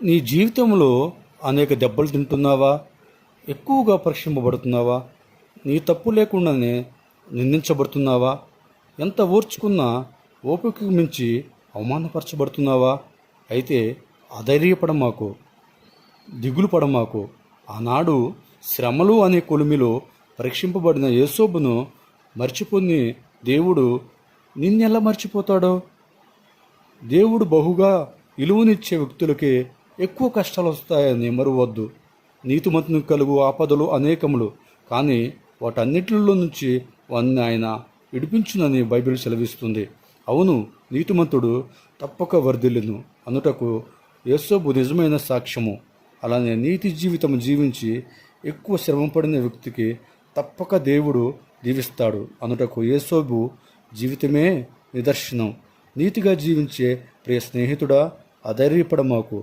నీ జీవితంలో అనేక దెబ్బలు తింటున్నావా? ఎక్కువగా పరీక్షింపబడుతున్నావా? నీ తప్పు లేకుండానే నిందించబడుతున్నావా? ఎంత ఓర్చుకున్నా ఓపికకు మించి అవమానపరచబడుతున్నావా? అయితే అధైర్యపడమాకు, దిగులు పడమాకు. ఆనాడు శ్రమలు అనే కొలిమిలో పరీక్షింపబడిన యేసోబును మర్చిపోని దేవుడు నిన్నెలా మర్చిపోతాడో? దేవుడు బహుగా విలువనిచ్చే వ్యక్తులకే ఎక్కువ కష్టాలు వస్తాయని మరువద్దు. నీతిమంతునికి కలుగు ఆపదలు అనేకములు, కానీ వాటన్నిటిలో నుంచి వారిని ఆయన విడిపించునని బైబిల్ సెలవిస్తుంది. అవును, నీతిమంతుడు తప్పక వర్ధిల్లును అనుటకు యేసోబు నిజమైన సాక్ష్యము. అలానే నీతి జీవితం జీవించి ఎక్కువ శ్రమపడిన వ్యక్తికి తప్పక దేవుడు దీవిస్తాడు అనుటకు యేసోబు జీవితమే నిదర్శనం. నీతిగా జీవించే ప్రియ స్నేహితుడా, అధైర్యపడమాకు.